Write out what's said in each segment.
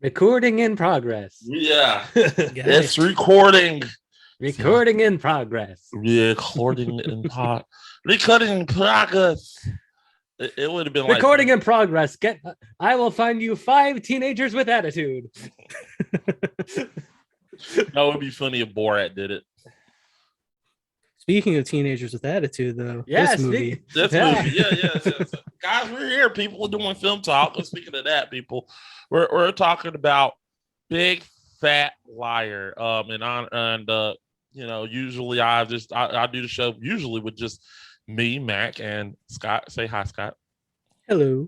Recording in progress. Yeah, it's recording. Recording in progress. Recording in recording in progress. It would have been like recording in progress. I will find you 5 teenagers with attitude. That would be funny if Borat did it. Speaking of teenagers with attitude, though, yeah, This movie, guys, we're here. People are doing film talk. And speaking of that, people, we're talking about Big Fat Liar. Usually I do the show usually with just me, Mac, and Scott. Say hi, Scott. Hello.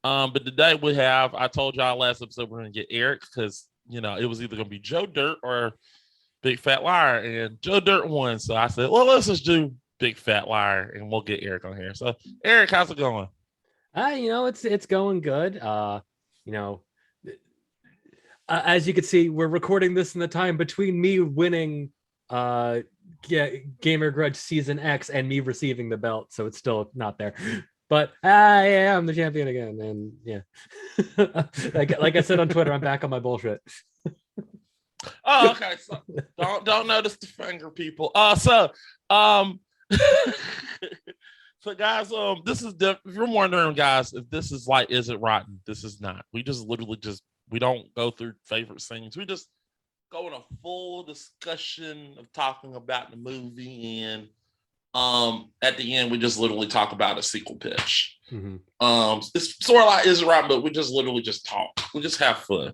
But today I told y'all last episode we're gonna get Eric because it was either gonna be Joe Dirt or Big Fat Liar, and Joe Dirt won. So I said, well, let's just do Big Fat Liar and we'll get Eric on here. So Eric, how's it going? It's going good. As you can see, we're recording this in the time between me winning Gamer Grudge Season X and me receiving the belt, so it's still not there. But I'm the champion again, and yeah, like I said on Twitter, I'm back on my bullshit. Oh, okay. So don't notice the finger, people. So guys, this is if you're wondering, guys, if this is like, is it rotten? This is not. We just literally we don't go through favorite scenes. We just go in a full discussion of talking about the movie, and at the end we just literally talk about a sequel pitch. Mm-hmm. It's sort of like is it rotten, but we just literally just talk. We just have fun.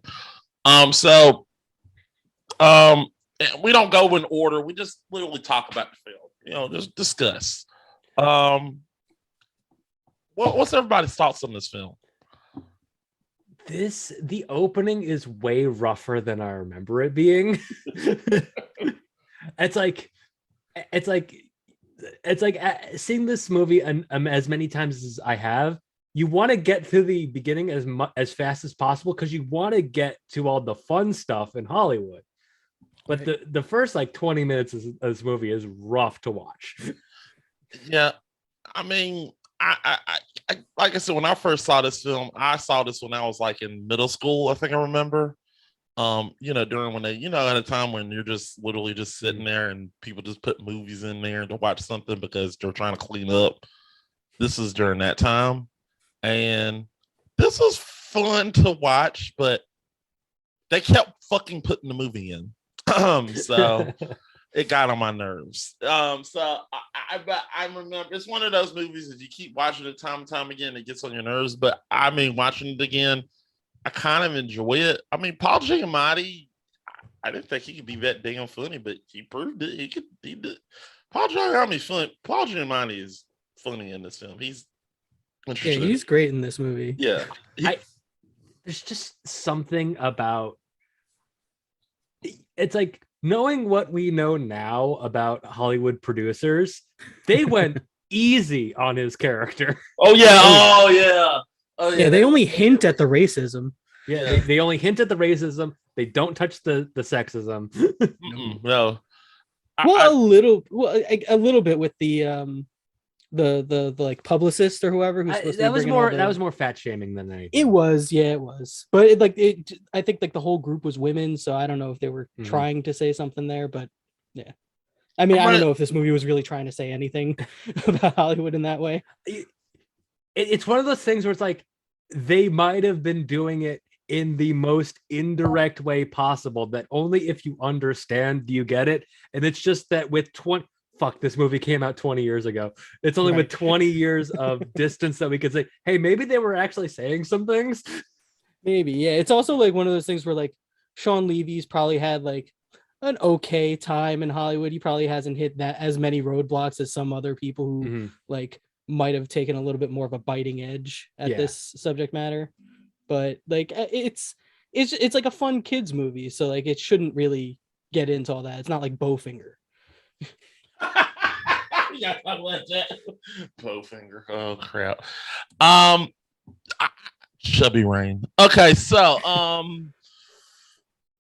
We don't go in order. We just literally talk about the film. Just discuss. What's everybody's thoughts on this film? The opening is way rougher than I remember it being. It's like seeing this movie as many times as I have. You want to get to the beginning as fast as possible because you want to get to all the fun stuff in Hollywood. But the first 20 minutes of this movie is rough to watch. Yeah, I mean, I like I said, when I first saw this film, I saw this when I was in middle school. I think I remember, during when they, at a time when you're just literally just sitting there and people just put movies in there to watch something because they're trying to clean up. This is during that time, and this was fun to watch, but they kept fucking putting the movie in. So it got on my nerves. So I remember it's one of those movies that you keep watching it time and time again, it gets on your nerves. But I mean, watching it again, I kind of enjoy it. I mean, Paul Giamatti, I didn't think he could be that damn funny, but he proved it. He did. Paul Giamatti's funny. Paul Giamatti is funny in this film. He's interesting. Yeah, he's great in this movie. Yeah. There's just something about it's like knowing what we know now about Hollywood producers, they went easy on his character. Oh yeah. Yeah, they only hint at the racism. Yeah, they only hint at the racism. They don't touch the sexism. No. A little bit with the publicist or whoever who's supposed that was more fat shaming than anything. It was. But I think the whole group was women, so I don't know if they were trying to say something there, but yeah. I mean, I don't know if this movie was really trying to say anything about Hollywood in that way. It's one of those things where it's like they might have been doing it in the most indirect way possible, that only if you understand do you get it. And it's just that with this movie came out 20 years ago. It's only with 20 years of distance that we could say, hey, maybe they were actually saying some things. Maybe, yeah. It's also one of those things where Sean Levy's probably had an okay time in Hollywood. He probably hasn't hit that as many roadblocks as some other people who might have taken a little bit more of a biting edge at this subject matter. But it's like a fun kids movie, so it shouldn't really get into all that. It's not like Bowfinger. Yeah, I let that Bowfinger. Oh crap. Chubby Rain. Okay, so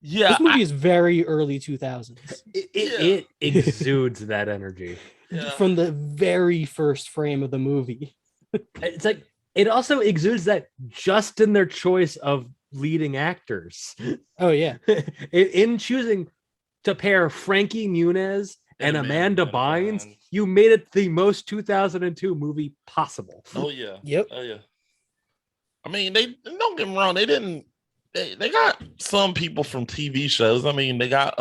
yeah, this movie is very early 2000s. It exudes that energy from the very first frame of the movie. It's like it also exudes that just in their choice of leading actors. Oh yeah. In choosing to pair Frankie Muniz and Amanda Bynes, you made it the most 2002 movie possible. Oh yeah. Yep. Oh yeah. I mean, they don't get me wrong. They didn't. They got some people from TV shows. I mean, they got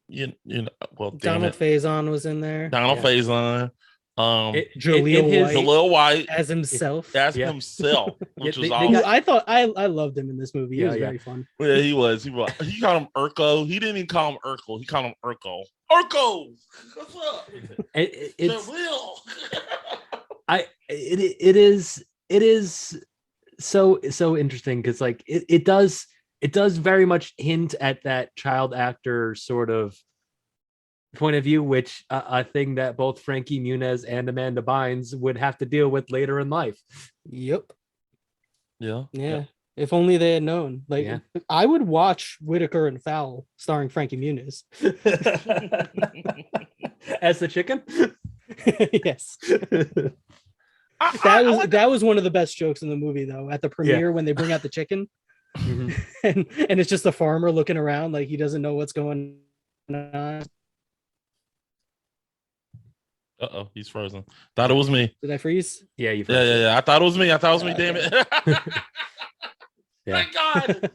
you know, well, Donald Faison was in there. Donald Faison. Jaleel White as himself. Himself, which was awesome. I thought I loved him in this movie. He was very fun. Yeah, he was. He called him Urko. He didn't even call him Urkel. He called him Urko. Urko, what's up? It's it is so interesting because like it does very much hint at that child actor sort of point of view, which a thing that both Frankie Muniz and Amanda Bynes would have to deal with later in life. Yep. Yeah. If only they had known. Like I would watch Whitaker and Fowl starring Frankie Muniz as the chicken. Yes. That was one of the best jokes in the movie though, at the premiere when they bring out the chicken. Mm-hmm. and it's just the farmer looking around like he doesn't know what's going on. Uh-oh, he's frozen. Thought it was me. Did I freeze? Yeah, you froze. Yeah. I thought it was me. Damn it. Thank God.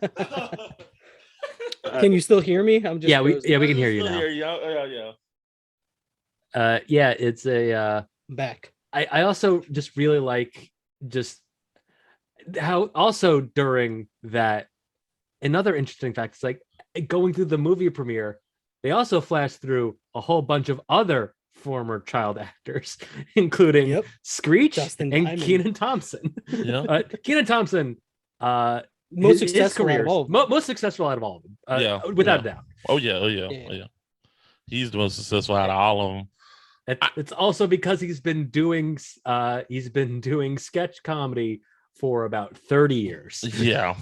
Can you still hear me? I'm just we can hear you now. It's a back. I also just really like just how also during that another interesting fact is like going through the movie premiere, they also flashed through a whole bunch of other former child actors, including Screech Justin and Diamond. Kenan Thompson. Kenan Thompson, most successful out of all of them. Most successful out of all of them, without a doubt. Oh yeah. He's the most successful out of all of them. It's also because he's been doing sketch comedy for about 30 years. Yeah.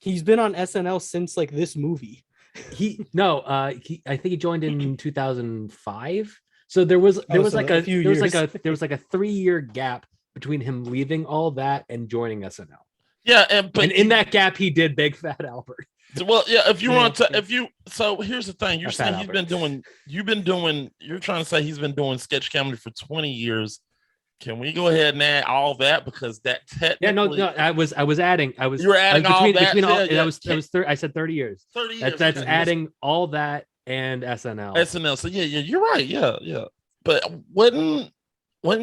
He's been on SNL since like this movie. I think he joined in 2005. So there was like a 3-year gap between him leaving all that and joining SNL. Yeah, and in that gap he did Big Fat Albert. Well, yeah, so here's the thing. You're saying you're trying to say he's been doing sketch comedy for 20 years. Can we go ahead and add all that because that technically? I was adding. You were adding all that. I said 30 years. 30 years. That's adding all that and SNL. SNL. So yeah, you're right. Yeah. But wouldn't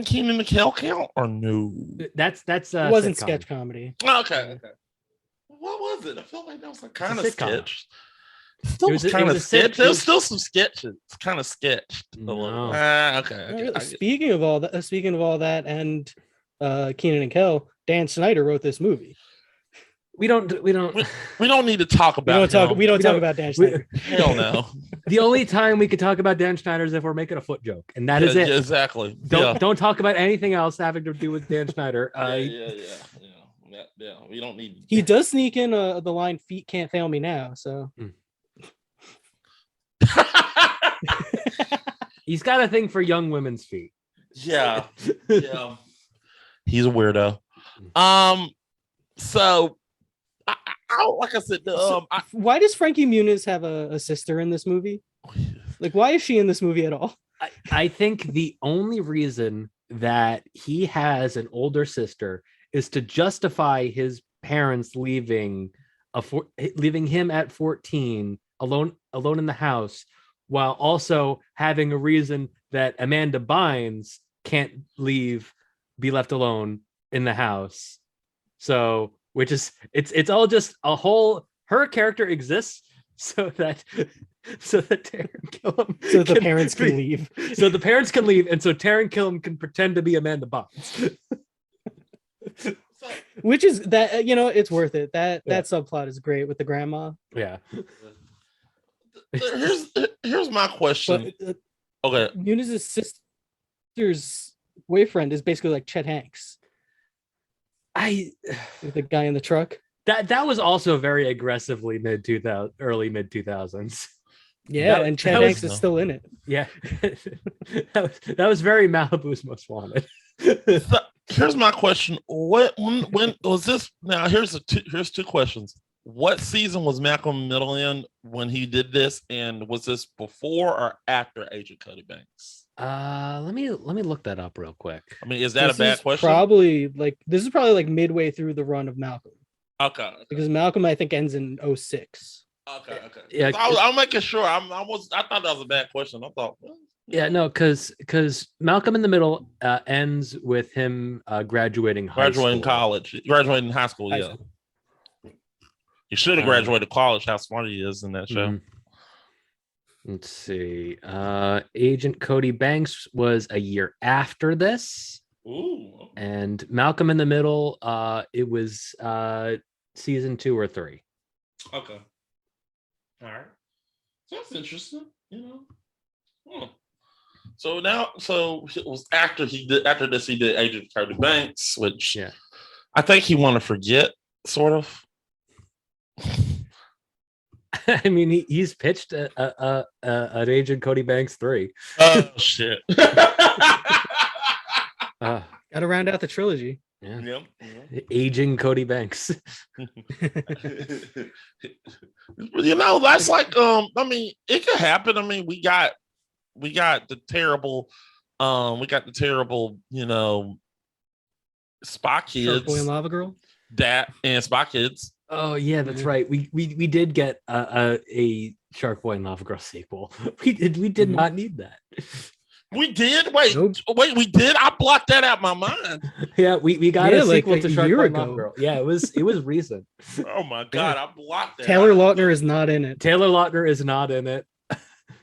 Kenan and Kel count or no? That's it wasn't sketch comedy. Okay. What was it? I felt like that was like kind of sketch. Still was kind of sketch. There was still some sketches. It's kind of sketched. No. Okay. Speaking of all that, and Kenan and Kel, Dan Snyder wrote this movie. We don't need to talk about. We don't talk about Dan Snyder. Hell no. The only time we could talk about Dan Snyder is if we're making a foot joke, and that is it. Exactly. Don't talk about anything else having to do with Dan Snyder. Yeah. We don't need. He does sneak in the line "Feet can't fail me now." So. He's got a thing for young women's feet. Yeah. He's a weirdo. So, like I said, why does Frankie Muniz have a sister in this movie? Like, why is she in this movie at all? I think the only reason that he has an older sister is to justify his parents leaving him at 14 alone in the house, while also having a reason that Amanda Bynes can't be left alone in the house. So, which is it's all just a whole. Her character exists so that Taron Killam, so the parents can leave. So the parents can leave, and so Taron Killam can pretend to be Amanda Bynes. Which is that it's worth it. That subplot is great with the grandma. Yeah. Here's my question. Okay. Muniz's sister's boyfriend is basically like Chet Hanks. The guy in the truck. That was also very aggressively early mid 2000s. Yeah, and Chet Hanks is still in it. Yeah. that was very Malibu's Most Wanted. Here's my question: when was this? Now here's two questions. What season was Malcolm Middle in when he did this, and was this before or after Agent Cody Banks? Let me look that up real quick. I mean, is that a bad question? This is probably like midway through the run of Malcolm. Okay. Because Malcolm, I think, ends in 06. Okay. Yeah, So I'm making sure. I thought that was a bad question. I thought. Yeah, no, because Malcolm in the Middle ends with him graduating high graduating high school. Yeah, he should have graduated college. How smart he is in that show. Mm-hmm. Let's see. Agent Cody Banks was a year after this. Ooh. And Malcolm in the Middle, it was season 2 or 3. Okay. All right. That's interesting. So it was after he did Agent Cody Banks, which I think he wanted to forget, sort of. I mean, he's pitched an Agent Cody Banks 3. Oh shit! Gotta round out the trilogy. Yeah. Aging Cody Banks. That's like I mean, it could happen. I mean, we got the terrible, Spy Kids, Shark Boy and Lava Girl, that and Spy Kids. Oh yeah, that's right. We did get a Shark Boy and Lava Girl sequel. We did not need that. We did. Wait, we did. I blocked that out of my mind. Yeah, we got a sequel like to Shark Boy and Lava Girl. Yeah, it was recent. Oh my god, I blocked that. Taylor Lautner is not in it.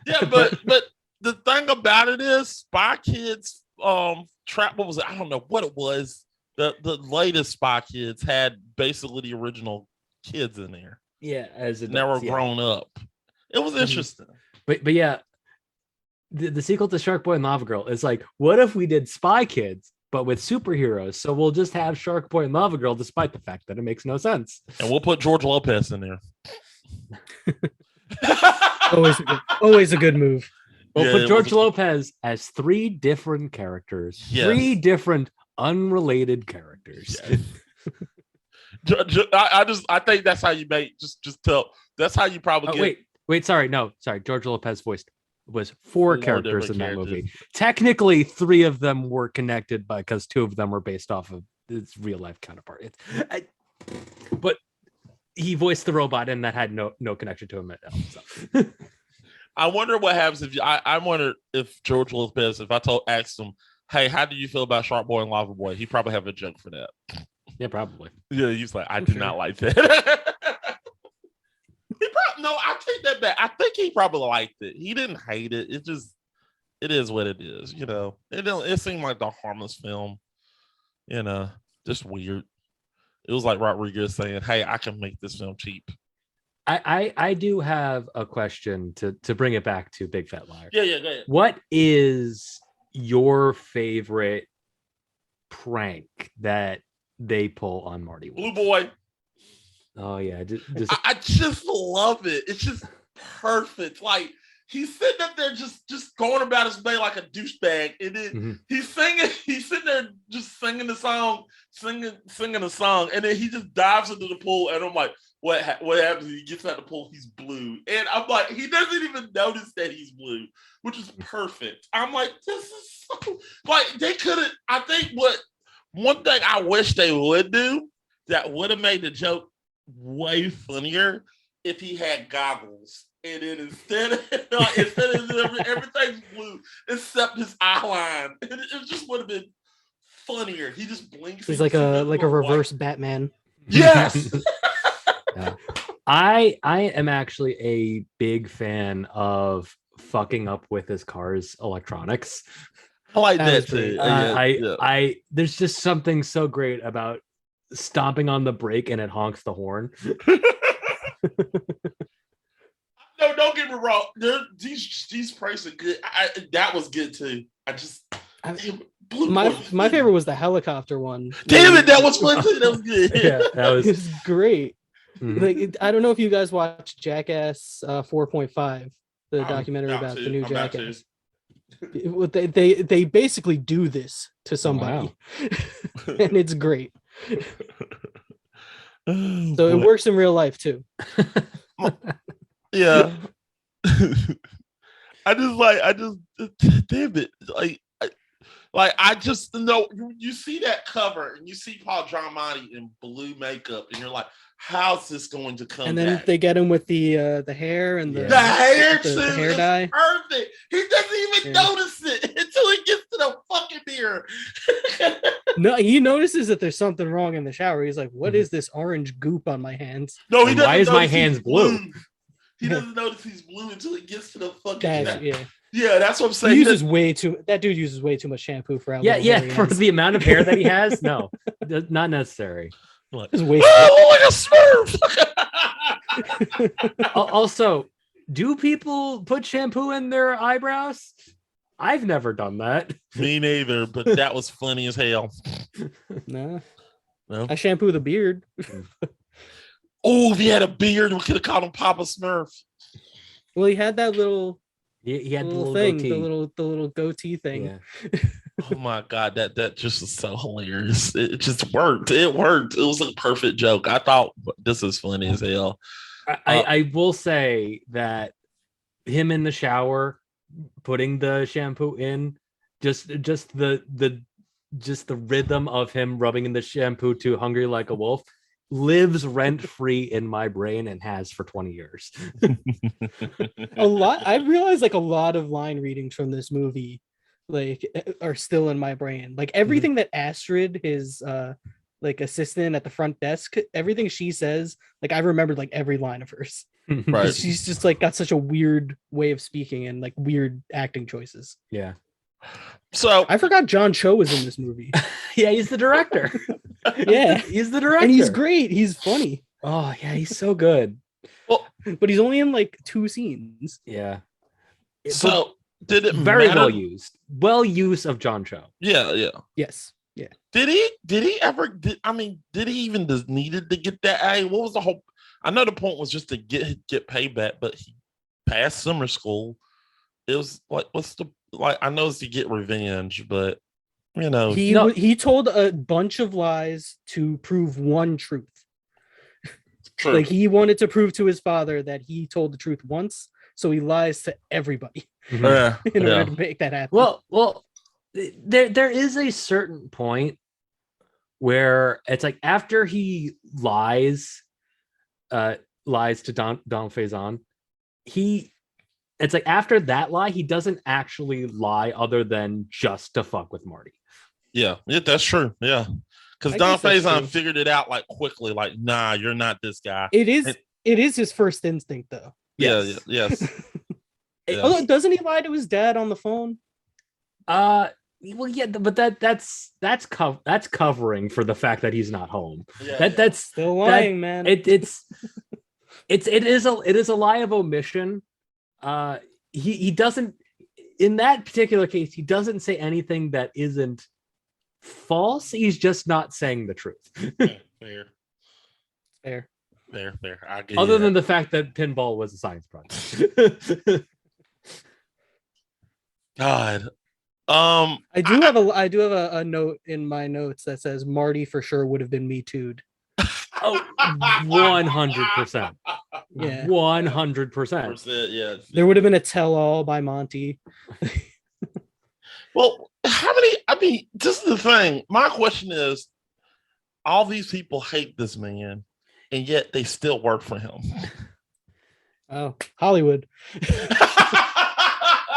Yeah, but the thing about it is, Spy Kids, trap. What was it? I don't know what it was. The latest Spy Kids had basically the original kids in there. Yeah, as they were grown up. It was interesting. But yeah, the sequel to Shark Boy and Lava Girl is like, what if we did Spy Kids but with superheroes? So we'll just have Shark Boy and Lava Girl, despite the fact that it makes no sense. And we'll put George Lopez in there. always a good move. We'll put George Lopez as 3 different characters. Yes. 3 different unrelated characters. Yes. I think that's how you make just tell. That's how you probably get. Wait, sorry. George Lopez was 4 characters in that movie. Technically 3 of them were connected because 2 of them were based off of his real life counterpart. But he voiced the robot and that had no connection to him at all. So. I wonder what happens if I wonder if George Lopez, if I asked him, hey, how do you feel about Shark Boy and Lava Boy? He'd probably have a joke for that. Yeah, probably. Yeah, he's like, I do not like that. I take that back. I think he probably liked it. He didn't hate it. It is what it is. It seemed like the harmless film. Just weird. It was like Rodriguez saying, hey, I can make this film cheap. I do have a question to bring it back to Big Fat Liar. Yeah, go ahead. What is your favorite prank that they pull on Marty Wolf? Blue Boy. Oh yeah, I just love it. It's just perfect. Like he's sitting up there just going about his day like a douchebag, and then he's sitting there just singing the song, and then he just dives into the pool, and I'm like, what happens? He gets out the pool, he's blue, and I'm like, he doesn't even notice that he's blue, which is perfect. I'm like, this is so like they couldn't. I think one thing I wish they would do that would have made the joke way funnier if he had goggles, and then instead of everything's blue except his eye line, it just would have been funnier. He just blinks. He's like a reverse Batman. Yes. Yeah. I am actually a big fan of fucking up with his car's electronics. I like that too. There's just something so great about stomping on the brake and it honks the horn. No, don't get me wrong. These pranks are good. That was good too. My favorite was the helicopter one. Damn it, that was fun too. That was good. Yeah, that was great. Like, I don't know if you guys watched Jackass 4.5, the documentary about the new Jackass. They basically do this to somebody, and it's great. Oh, So it boy. works in real life too. Yeah. I just damn it. I just know you see that cover and you see Paul Giamatti in blue makeup, and you're like, how's this going to come And then back? they get him with the hair and The hair the hair is dye. perfect. He doesn't even notice it until he gets to the fucking mirror. No, he notices that there's something wrong in the shower. He's like, "What is this orange goop on my hands?" No, he And doesn't. why is my notice he's hands blue? He doesn't notice he's blue until he gets to the fucking. That's, Yeah, that's what I'm saying. He uses way too. That dude uses way too much shampoo for how little hair he For has. the amount of hair that he has. No, not necessary. It's way like a smurf. Also, do people put shampoo in their eyebrows? I've never done that. Me neither, but that was funny as hell. No. No? I shampoo the beard. Oh, if he had a beard, we could have called him Papa Smurf. Well, he had that little He had the little little thing, goatee. the little goatee thing. Yeah. Oh my god, that just was so hilarious. It just worked. It worked. It was a perfect joke. I thought this is funny as hell. I will say that him in the shower, putting the shampoo in, just the rhythm of him rubbing in the shampoo to "Hungry Like a Wolf" lives rent free in my brain and has for 20 years. I've realized like a lot of line readings from this movie like are still in my brain. Like everything that Astrid, his like assistant at the front desk, everything she says, like I remembered like every line of hers. Right. She's just like got such a weird way of speaking and like weird acting choices. Yeah. So I forgot John Cho was in this movie. Yeah, he's the director. Yeah. He's the director. And he's great. He's funny. Oh, yeah, he's so good. Well, but he's only in like 2 scenes. Yeah. So did it very matter? well used. Well use of John Cho. Yeah. Yes. Yeah. Did he ever did he even needed to get that A? What was the whole I know the point was just to get payback, but he passed summer school. It was like what's the like I know it's to get revenge, but you know he told a bunch of lies to prove one truth. True. Like he wanted to prove to his father that he told the truth once, so he lies to everybody in order to make that happen. Well, there is a certain point where it's like after he lies to Don Faison, it's like after that lie, he doesn't actually lie other than just to fuck with Marty. Yeah, that's true. Yeah. Because Don Faison figured it out like quickly, like, nah, you're not this guy. It is his first instinct, though. Yes. Yes. Although, doesn't he lie to his dad on the phone? Well, yeah, but that's covering for the fact that he's not home. Yeah, that's still lying, man. It is a lie of omission. He doesn't, in that particular case, he doesn't say anything that isn't false. He's just not saying the truth. Fair. I get Other than the fact that pinball was a science project. God. I do have a note in my notes that says Marty for sure would have been Me Too'd. Oh, 100%. Yeah. 100%. Yeah. There would have been a tell-all by Monty. Well, how many? I mean, this is the thing. My question is, all these people hate this man, and yet they still work for him. Oh, Hollywood.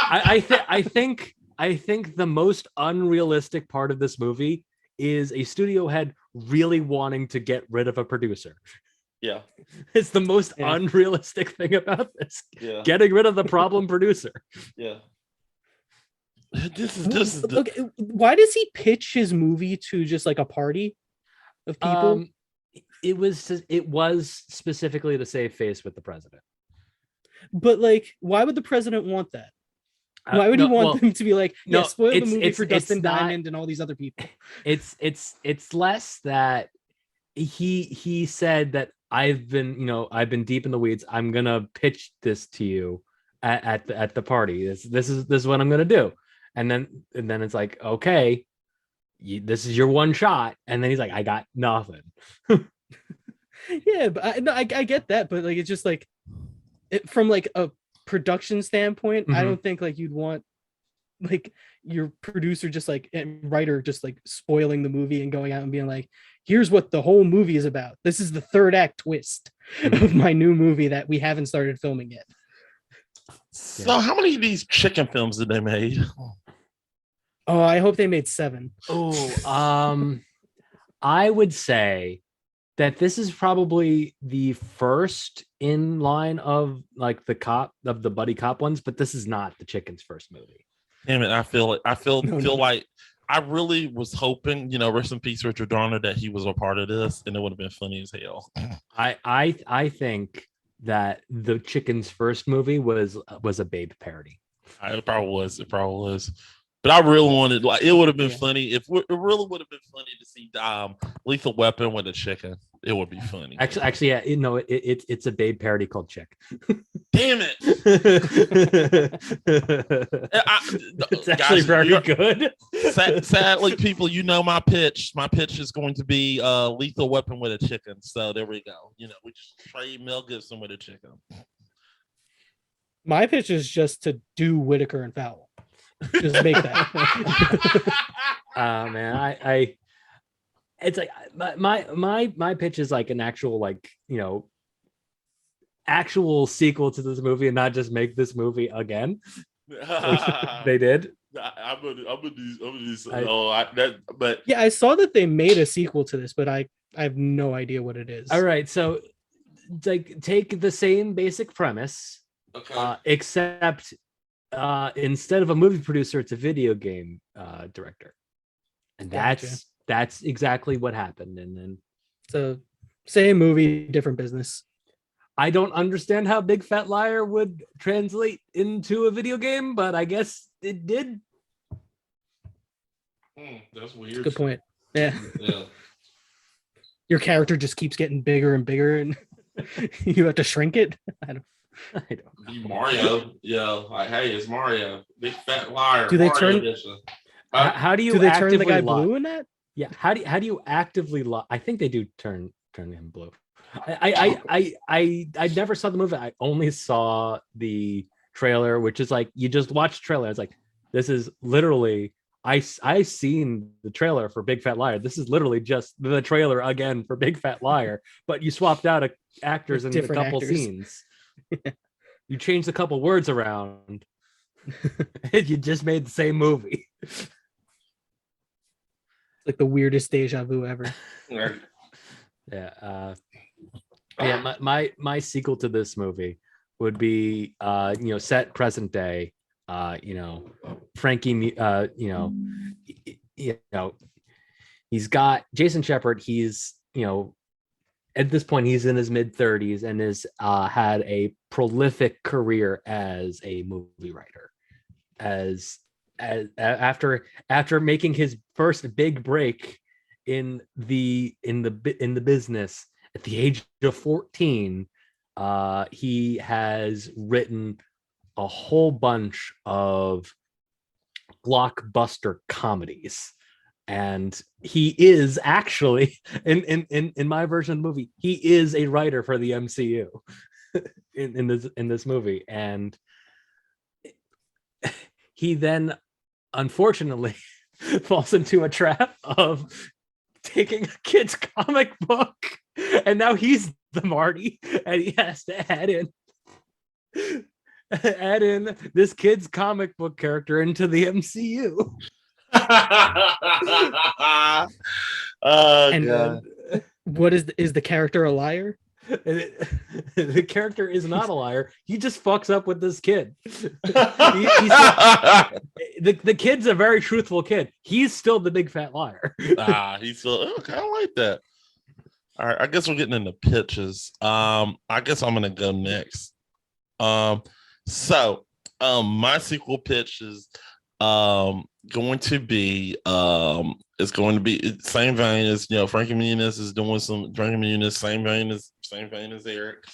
I think the most unrealistic part of this movie is a studio head really wanting to get rid of a producer. Yeah. It's the most unrealistic thing about this. Yeah. Getting rid of the problem producer. Yeah. This is Look, why does he pitch his movie to just like a party of people? It was specifically to save face with the president. But like, why would the president want that? Why would he want them to be like, spoil the movie for Dustin Diamond and all these other people? It's less that he said that I've been deep in the weeds. I'm gonna pitch this to you at the party. This is what I'm gonna do. and then it's like, okay, this is your one shot, and then he's like, I got nothing. Yeah, but I get that, but like it's just like from like a production standpoint, I don't think like you'd want like your producer just like and writer just like spoiling the movie and going out and being like, here's what the whole movie is about. This is the third act twist of my new movie that we haven't started filming yet. So how many of these chicken films did they make? Oh, I hope they made 7. I would say that this is probably the first in line of like the buddy cop ones, but this is not the chicken's first movie. Damn it! I feel like I really was hoping, rest in peace, Richard Donner, that he was a part of this, and it would have been funny as hell. I think that the chicken's first movie was a Babe parody. It probably was. But I really wanted, like, it would have been funny it really would have been funny to see Lethal Weapon with a chicken. It would be funny. Actually, yeah, it's a Babe parody called Chick. Damn it! It's actually very good. Sadly, people, my pitch. My pitch is going to be Lethal Weapon with a chicken. So there we go. We just trade Mel Gibson with a chicken. My pitch is just to do Whitaker and Fowle. Just make that. Man, I it's like my pitch is like an actual, like, actual sequel to this movie, and not just make this movie again. They did. I'm gonna do but yeah, I saw that they made a sequel to this, but I have no idea what it is. All right, so like take the same basic premise, okay. Except instead of a movie producer, it's a video game director, and that's exactly what happened. And then so same movie, different business. I don't understand how Big Fat Liar would translate into a video game, but I guess it did. That's weird. That's a good point. Yeah. Your character just keeps getting bigger and bigger, and you have to shrink it. I don't know. Mario. Yeah, like, hey, it's Mario. Big Fat Liar. Do they Mario turn? How do you? Do they turn the guy blue in that? Yeah. How do you actively lie? I think they do turn him blue. I never saw the movie. I only saw the trailer, which is like, you just watch the trailer. It's like, this is literally, I seen the trailer for Big Fat Liar. This is literally just the trailer again for Big Fat Liar, but you swapped out actors in a couple scenes. You changed a couple words around. You just made the same movie. Like the weirdest deja vu ever. Yeah. My sequel to this movie would be set present day, Frankie, he's got Jason Shepard. He's, at this point he's in his mid-30s and has had a prolific career as a movie writer, as after making his first big break in the business at the age of 14. He has written a whole bunch of blockbuster comedies, and he is actually in my version of the movie, he is a writer for the MCU in this movie. And he then unfortunately falls into a trap of taking a kid's comic book, and now he's the Marty, and he has to add in this kid's comic book character into the MCU. God. What is the character a liar? The character is not a liar. He just fucks up with this kid. The kid's a very truthful kid. He's still the big fat liar. He's still okay. I like that. All right, I guess we're getting into pitches. I guess I'm gonna go next. So my sequel pitch is going to be it's going to be same vein as Frankie Muniz is doing some Frankie Muniz, same vein as Eric.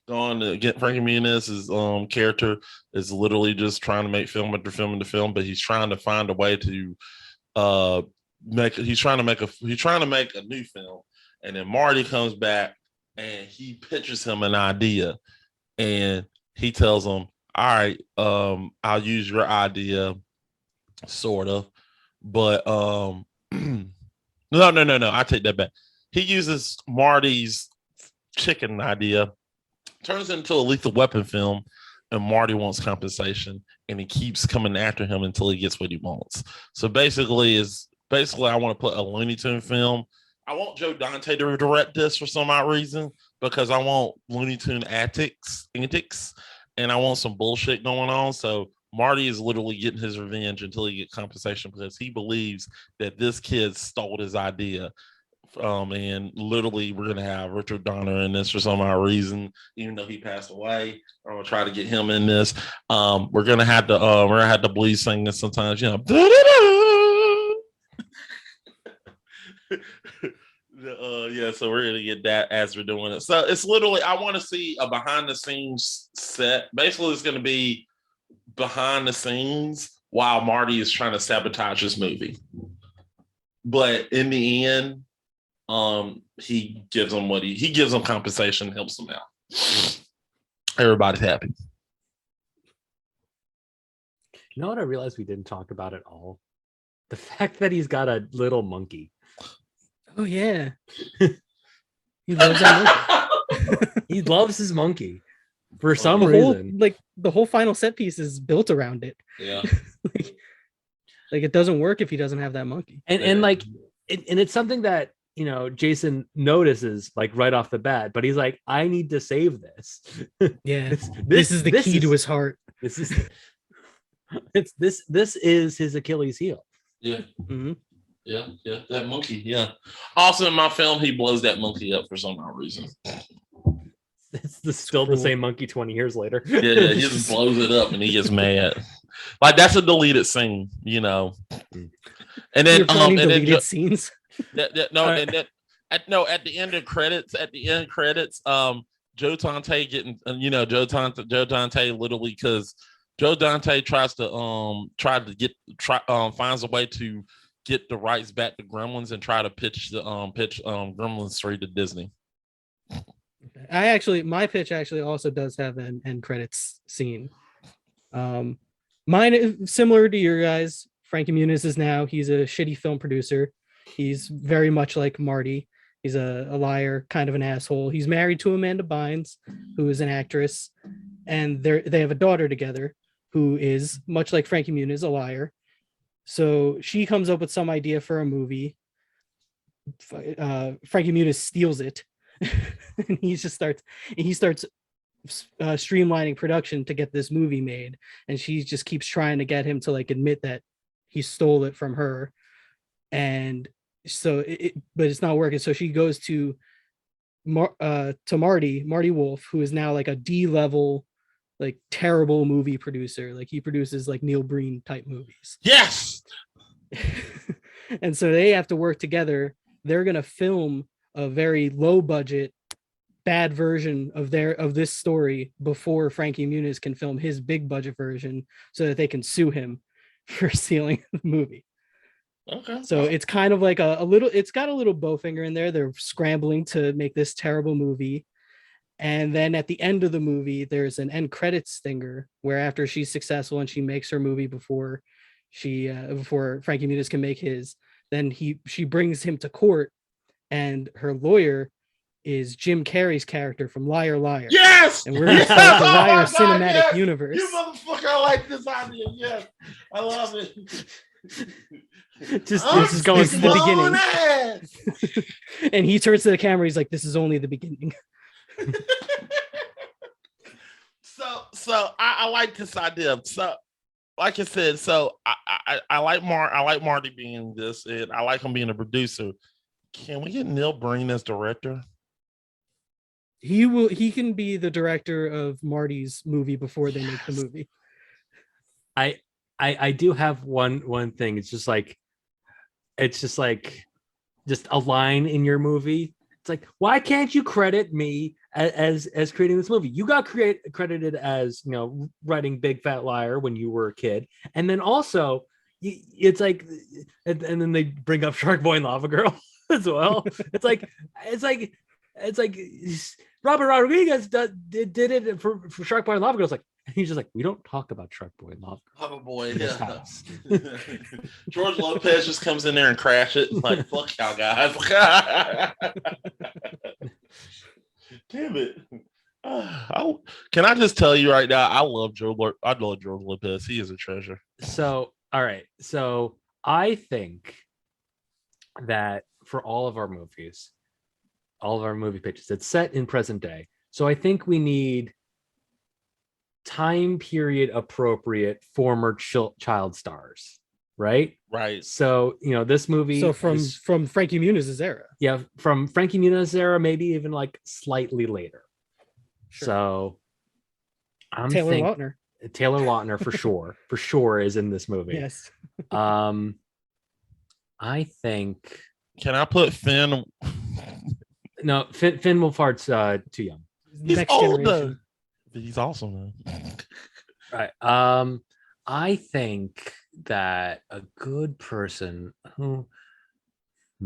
going to get Frankie Muniz's character is literally just trying to make film after film into film, but he's trying to find a way to he's trying to make a new film. And then Marty comes back and he pitches him an idea, and he tells him, all right, I'll use your idea, sort of, but no, I take that back. He uses Marty's chicken idea, turns it into a Lethal Weapon film, and Marty wants compensation, and he keeps coming after him until he gets what he wants. So basically I want to put a Looney Tune film. I want Joe Dante to direct this for some odd reason, because I want Looney Tune antics, and I want some bullshit going on. So Marty is literally getting his revenge until he gets compensation, because he believes that this kid stole his idea. And literally we're gonna have Richard Donner in this for some odd reason, even though he passed away. I'm gonna try to get him in this. We're gonna have to Blues sing this sometimes, you know. Yeah, so we're gonna get that as we're doing it. So it's literally, I want to see a behind the scenes set. Basically, it's gonna be behind the scenes while Marty is trying to sabotage this movie. But in the end, he gives them he gives them compensation, helps them out. Everybody's happy. You know what I realized we didn't talk about at all? The fact that he's got a little monkey. Oh yeah. He loves that monkey. He loves his monkey for some the reason. The whole final set piece is built around it. Yeah. like it doesn't work if he doesn't have that monkey. And it's something that, you know, Jason notices like right off the bat, but he's like, I need to save this. Yeah. This is the key to his heart. This is his Achilles heel. Yeah. Mm-hmm. Yeah, that monkey. Yeah. Also, in my film, he blows that monkey up for some odd reason. It's still the same monkey 20 years later. Yeah, he just blows it up and he gets mad. Like, that's a deleted scene, you know. And then deleted scenes. At the end of credits, Joe Dante getting, Joe Dante literally, because Joe Dante finds a way to get the rights back to Gremlins and try to pitch Gremlins 3 to Disney. My pitch actually also does have an end credits scene. Mine is similar to your guys. Frankie Muniz he's a shitty film producer. He's very much like Marty. He's a liar, kind of an asshole. He's married to Amanda Bynes, who is an actress, and they have a daughter together who is much like Frankie Muniz, a liar. So she comes up with some idea for a movie. Frankie Muniz steals it, and he starts streamlining production to get this movie made. And she just keeps trying to get him to like admit that he stole it from her, and so but it's not working. So she goes to Marty Wolf, who is now like a D-level, like terrible movie producer. Like he produces like Neil Breen type movies. Yes. And so they have to work together. They're going to film a very low budget, bad version of this story before Frankie Muniz can film his big budget version, so that they can sue him for stealing the movie. Okay. So it's kind of like it's got a little Bowfinger in there. They're scrambling to make this terrible movie. And then at the end of the movie, there's an end credits stinger where after she's successful and she makes her movie before Frankie Muniz can make his, then she brings him to court, and her lawyer is Jim Carrey's character from Liar Liar. Yes! And we're going to start the Liar cinematic universe. You motherfucker, I like this idea. Yes, I love it. This is going to the beginning. And he turns to the camera, he's like, this is only the beginning. So I like this idea. So like I said, so I like Marty being this, and I like him being a producer. Can we get Neil Breen as director? He can be the director of Marty's movie before they make the movie. I do have one thing. It's just a line in your movie. It's like, why can't you credit me as creating this movie. You got credited as, you know, writing Big Fat Liar when you were a kid, and then also it's like, and then they bring up Shark Boy and Lava Girl as well. It's like Robert Rodriguez did it for Shark Boy and Lava Girl. It's like, and he's just like, we don't talk about Shark Boy and Lava Girl. Lava Boy, yeah. George Lopez just comes in there and crash it. Like, fuck y'all guys. Damn it. Can I just tell you right now, I love George Lopez. He is a treasure. So, all right. So I think that for all of our movies, all of our movie pitches, it's set in present day. So I think we need time period appropriate former child stars, right? Right. So, you know, this movie. So from Frankie Muniz's era. Yeah, from Frankie Muniz's era, maybe even like slightly later. Sure. So I'm Taylor thinking Lautner. Taylor Lautner for sure is in this movie. Yes. I think. Can I put Finn? No, Finn Wolfhard's too young. He's Next old generation. though. He's awesome though. Right. I think that a good person who. I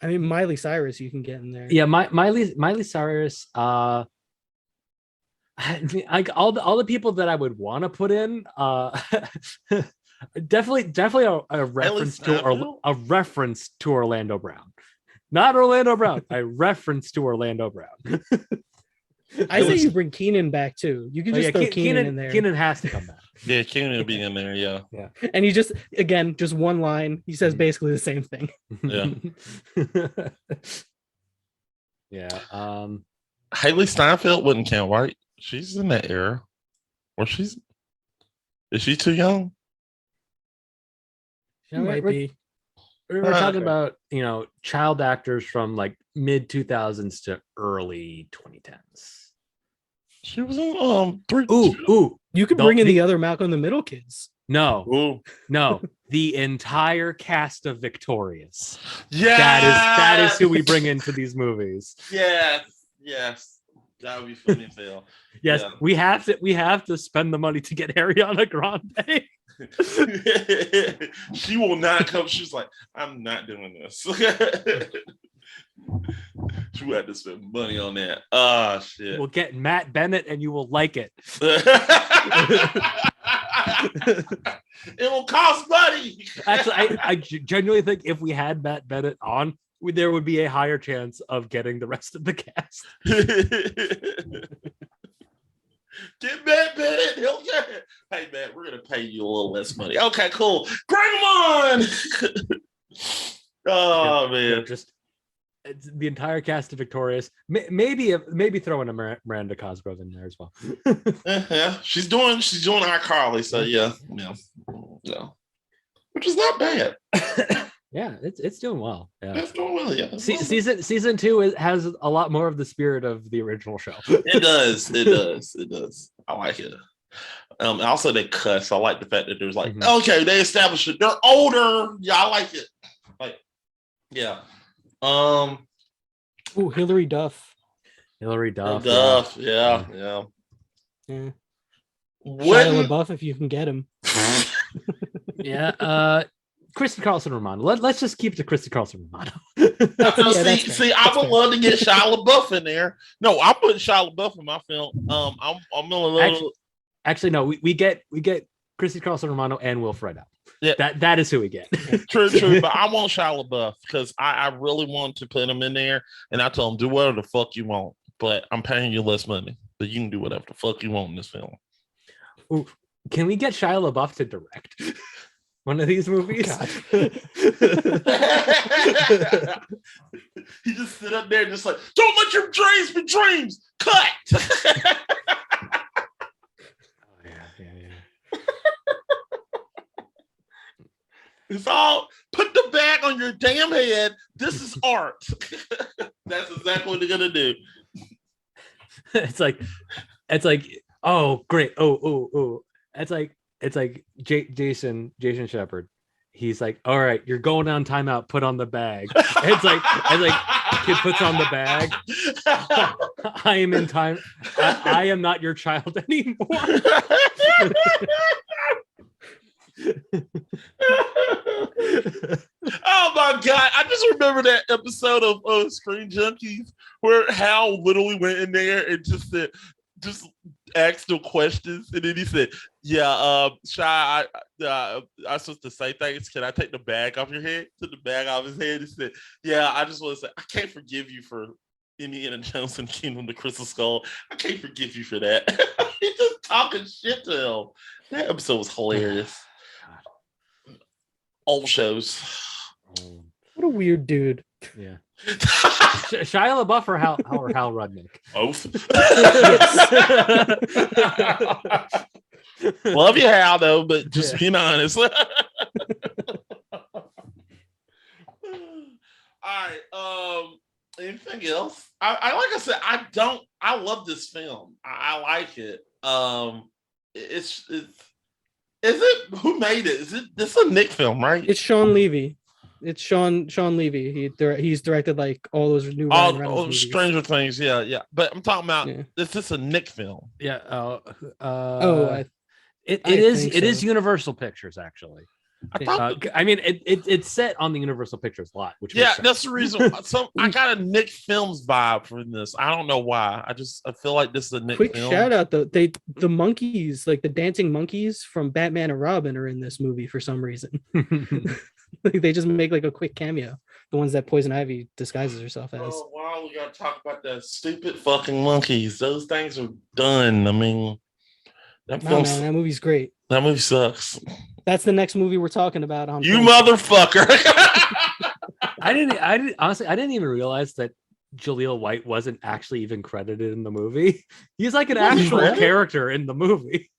mean, Miley Cyrus, you can get in there. Yeah, Miley Cyrus. Like all the people that I would want to put in. Definitely a reference to Orlando Brown. Not Orlando Brown. A reference to Orlando Brown. I say you bring Keenan back too. You can just throw Keenan in there. Keenan has to come back. Yeah, Keenan will be in there. Yeah. And he just one line. He says basically the same thing. Yeah. Yeah. Haley Steinfeld wouldn't count, right? She's in that era. Or is she too young? She might be. We're talking about, you know, child actors from like mid 2000s to early 2010s. She was in three. Ooh. You could bring in the other Malcolm in the Middle kids. No, the entire cast of Victorious. Yeah, that is who we bring into these movies. Yes, that would be funny as hell. Yes, yeah. we have to spend the money to get Ariana Grande. She will not come. She's like, I'm not doing this. She had to spend money on that. Oh shit. We'll get Matt Bennett and you will like it. It will cost money. Actually, I genuinely think if we had Matt Bennett on, there would be a higher chance of getting the rest of the cast. Get Matt Bennett. Hey, Matt, we're going to pay you a little less money. Okay, cool. Bring him on. Oh, man. Just the entire cast of Victorious. Maybe throw in a Miranda Cosgrove in there as well. Yeah, she's doing iCarly, so yeah, which is not bad. Yeah, it's doing well. Yeah, it's doing well. Yeah, season 2 has a lot more of the spirit of the original show. It does. I like it. Also they cuss. I like the fact that there's like, okay, they established it. They're older. Yeah, I like it. Like, yeah. Ooh, Hilary Duff. Yeah. Shia LaBeouf, if you can get him. Yeah. Kristen Carlson Romano. Let's just keep to Kristen Carlson Romano. I would love to get Shia LaBeouf in there. No, I'm putting Shia LaBeouf in my film. I'm a little. Actually, no. We get Kristen Carlson Romano and Will Friedle. Yeah, that is who we get. True. But I want Shia LaBeouf because I really want to put him in there, and I told him do whatever the fuck you want, but I'm paying you less money, but you can do whatever the fuck you want in this film. Ooh, can we get Shia LaBeouf to direct one of these movies? He just sit up there, just like, don't let your dreams be dreams. Cut. It's all put the bag on your damn head. This is art. That's exactly what they're gonna do. It's like, oh great, oh. It's like Jason Shepard. He's like, all right, you're going on timeout. Put on the bag. It's like kid puts on the bag. I am in time. I am not your child anymore. Oh my god! I just remember that episode of Screen Junkies where Hal literally went in there and just said, just asked them questions, and then he said, "Yeah, Shy, I'm supposed to say things. Can I take the bag off your head?" Took the bag off his head. He said, "Yeah, I just want to say I can't forgive you for Indiana Jones and Kingdom of the Crystal Skull. I can't forgive you for that." He just talking shit to him. That episode was hilarious. Old shows. What a weird dude. Yeah. Shia LaBeouf or Hal Rudnick? Both. Love you, Hal, though, but just being honest. All right. Anything else? I like I said, I love this film. I like it. It's is it who made it? This is a Nick film, right? It's Sean Levy. It's Sean Levy. He's directed like all those new Ryan Reynolds all movies. Stranger Things, yeah. But I'm talking about is this a Nick film? Yeah. It is Universal Pictures actually. I thought. I mean, it's set on the Universal Pictures lot, which that's the reason. I got a Nick Films vibe from this. I don't know why. I feel like this is a Nick. Quick film. shout out though. The monkeys, like the dancing monkeys from Batman and Robin, are in this movie for some reason. Like they just make like a quick cameo. The ones that Poison Ivy disguises herself as. Oh wow, we gotta talk about that stupid fucking monkeys. Those things are done. I mean, that movie's great. That movie sucks. That's the next movie we're talking about. On you motherfucker. I didn't honestly. I didn't even realize that Jaleel White wasn't actually even credited in the movie. He's like an actual character in the movie.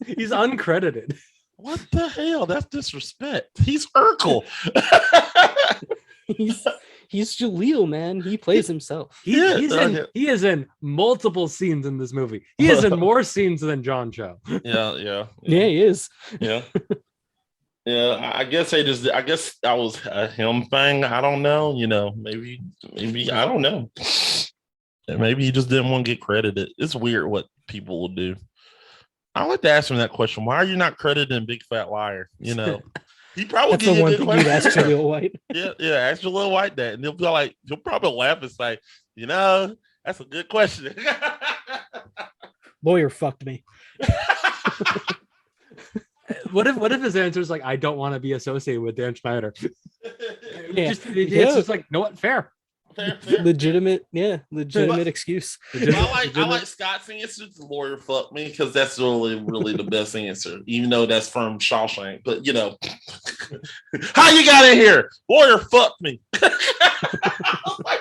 He's uncredited. What the hell? That's disrespect. He's Urkel. He's Jaleel, man. He plays himself. He is in multiple scenes in this movie. He is in more scenes than John Cho. Yeah, he is. Yeah. Yeah, I guess that was a him thing. I don't know. Maybe I don't know. Maybe he just didn't want to get credited. It's weird what people will do. I like to ask him that question. Why are you not credited in Big Fat Liar? He probably That's the one thing you'd ask Jaleel White. Yeah, ask Jaleel White that, and he'll probably laugh and say, that's a good question. Lawyer fucked me. What if his answer is like, I don't want to be associated with Dan Schneider? It's just like, no, what? Fair. Legitimate excuse. I like Scott's answer. The lawyer fuck me, because that's really the best answer, even though that's from Shawshank. But how you got in here? Lawyer fuck me. I'm like,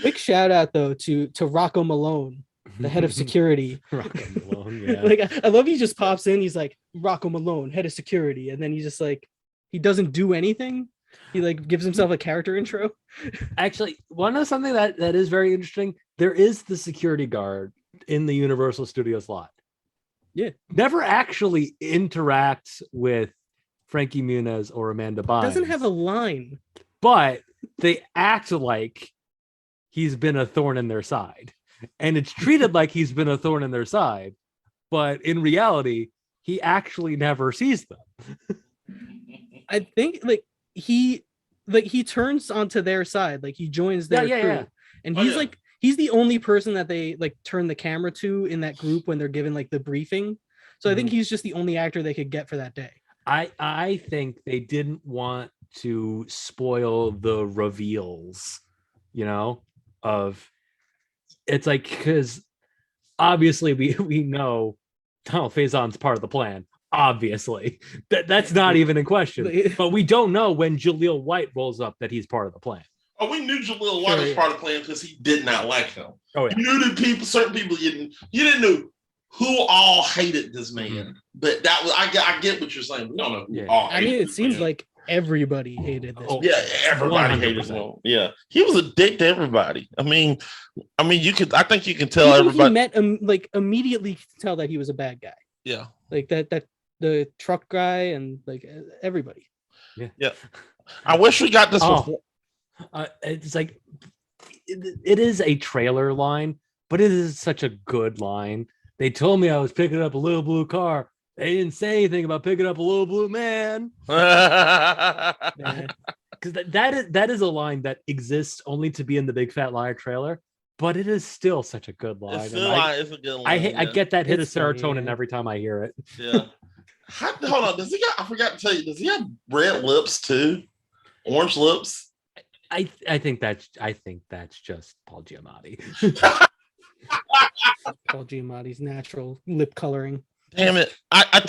Big shout out though to Rocco Malone, the head of security. Rocco Malone, yeah. Like I love he just pops in. He's like, Rocco Malone, head of security, and then he just like he doesn't do anything. He like gives himself a character intro. Actually, something that is very interesting. There is the security guard in the Universal Studios lot. Yeah, never actually interacts with Frankie Muniz or Amanda Bynes. Doesn't have a line, but they act like he's been a thorn in their side, and it's treated like he's been a thorn in their side, but in reality he actually never sees them. I think he turns onto their side, like he joins their crew. And he's the only person that they like turn the camera to in that group when they're given like the briefing. So I think he's just the only actor they could get for that day. I think they didn't want to spoil the reveals, of it's like, because obviously we know Donald Faison's part of the plan. Obviously, that's not even in question. But we don't know when Jaleel White rolls up that he's part of the plan. Oh, we knew Jaleel White was part of the plan because he did not like him. Oh, yeah. You knew that certain people you didn't know who all hated this man. Mm-hmm. But that was I get what you're saying. We don't know who all hated. I mean, it seems like everybody hated this. Oh, yeah, everybody 100%. Hated him. Yeah, he was a dick to everybody. I mean, I think you can tell everybody. He met immediately tell that he was a bad guy. Yeah, like that the truck guy and like everybody. Yeah. I wish we got this before. It's like it is a trailer line, but it is such a good line. They told me I was picking up a little blue car. They didn't say anything about picking up a little blue man. Because that is a line that exists only to be in the Big Fat Liar trailer, but it is still such a good line. It's a good line. I get that hit of serotonin funny, every time I hear it. Yeah. Hold on. Does he got? I forgot to tell you. Does he have red lips too? Orange lips? I think that's just Paul Giamatti. Paul Giamatti's natural lip coloring. Damn it! I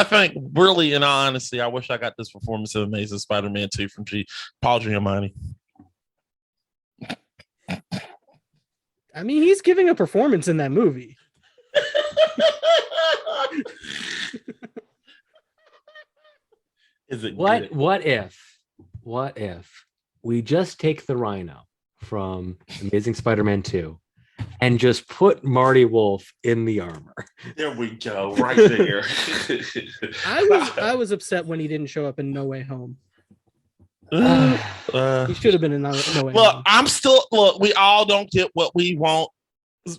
think really, in all honesty, I wish I got this performance of Amazing Spider-Man 2 from Paul Giamatti. I mean, he's giving a performance in that movie. Is it what good? what if we just take the Rhino from Amazing Spider-Man 2 and just put Marty Wolf in the armor? There we go, right there. I was upset when he didn't show up in No Way Home. He should have been in No Way Home. Look, we all don't get what we want.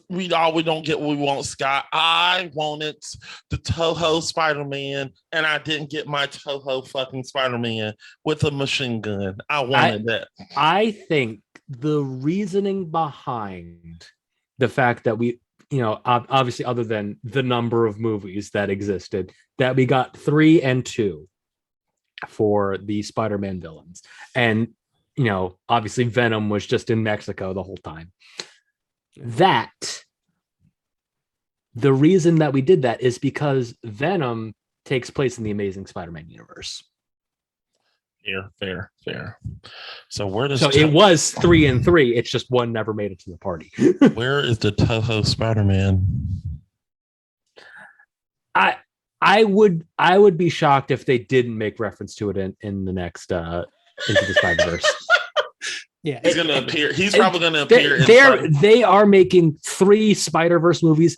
We don't get what we want, Scott. I wanted the Toho Spider-Man, and I didn't get my Toho fucking Spider-Man with a machine gun. I wanted that. I think the reasoning behind the fact that we, obviously, other than the number of movies that existed, that we got 3 and 2 for the Spider-Man villains, and obviously Venom was just in Mexico the whole time. That the reason that we did that is because Venom takes place in the Amazing Spider-Man universe. Fair. So where does it was 3 and 3? It's just one never made it to the party. Where is the Toho Spider-Man? I would be shocked if they didn't make reference to it in the next Into the Spider-Verse. Yeah, he's gonna appear. He's probably gonna appear. They are making 3 Spider-Verse movies.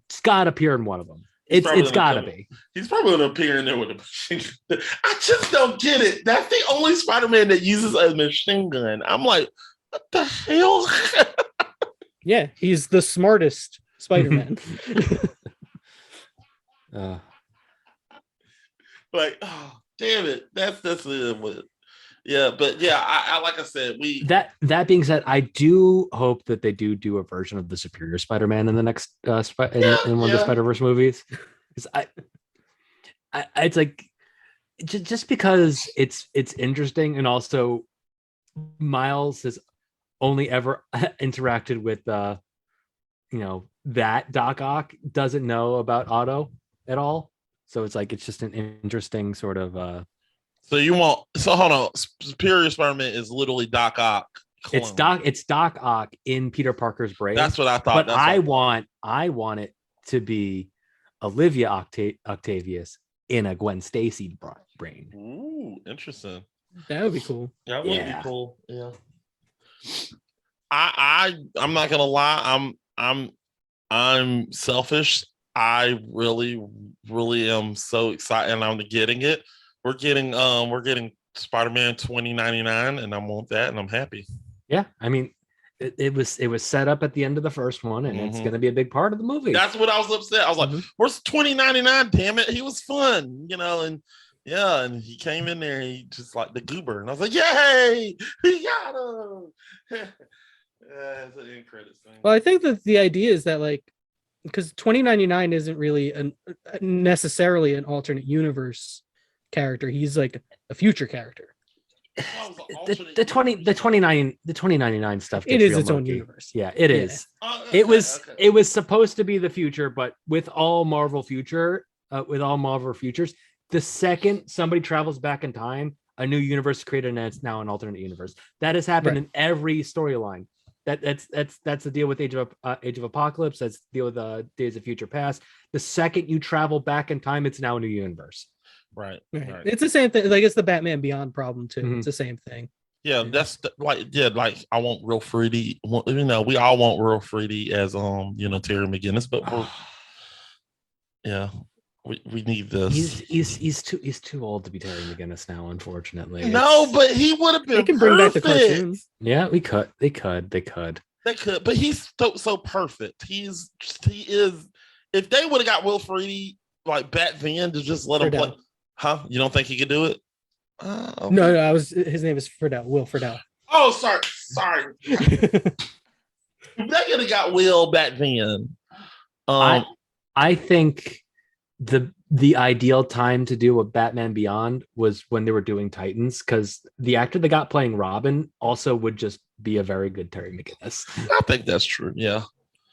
It's got to appear in one of them. It's got to be. He's probably gonna appear in there with a machine gun. I just don't get it. That's the only Spider-Man that uses a machine gun. I'm like, what the hell? Yeah, he's the smartest Spider-Man. Like, oh, damn it. That's it. Yeah, but yeah, I like I said, that being said, I do hope that they do a version of the Superior Spider-Man in the next in one of the Spider-Verse movies. Because it's like just because it's interesting, and also Miles has only ever interacted with that Doc Ock, doesn't know about Otto at all. So it's like it's just an interesting sort of So hold on. Superior Spider-Man is literally Doc Ock. Clone. It's Doc Ock in Peter Parker's brain. That's what I thought. But I want it to be Olivia Octavius in a Gwen Stacy brain. Ooh, interesting. That would be cool. That would be cool. Yeah. I'm not gonna lie. I'm selfish. I really, really am so excited, and I'm getting it. We're getting Spider-Man 2099, and I want that, and I'm happy. Yeah, I mean, it was set up at the end of the first one, and it's going to be a big part of the movie. That's what I was upset. I was like, "Where's 2099? Damn it, he was fun, and and he came in there, he just like the goober, and I was like, yay, he got him." It's an end credits thing. Well, I think that the idea is that because 2099 isn't really necessarily an alternate universe character. He's like a future character. The 2099 stuff. It is its own universe. Yeah, it is. It was supposed to be the future, but with all Marvel futures, the second somebody travels back in time, a new universe is created, and it's now an alternate universe. That has happened in every storyline. That's the deal with Age of Apocalypse. That's the deal with Days of Future Past. The second you travel back in time, it's now a new universe. Right. It's the same thing. Like it's the Batman Beyond problem too. It's the same thing. Yeah, that's like I want real fruity. We all want real fruity as Terry McGinnis, but We need this. He's too old to be Terry McGinnis now, unfortunately. No, but he would have been. They can bring back the cartoon. Yeah, they could. They could, but he's so perfect. He is. If they would have got Will Friedle like back then to just let him play, huh? You don't think he could do it? Okay. No. His name is Friedle. Will Friedle. Oh, sorry. If they could have got Will back then. I think the ideal time to do a Batman Beyond was when they were doing Titans, because the actor they got playing Robin also would just be a very good Terry McGinnis. I think that's true. Yeah.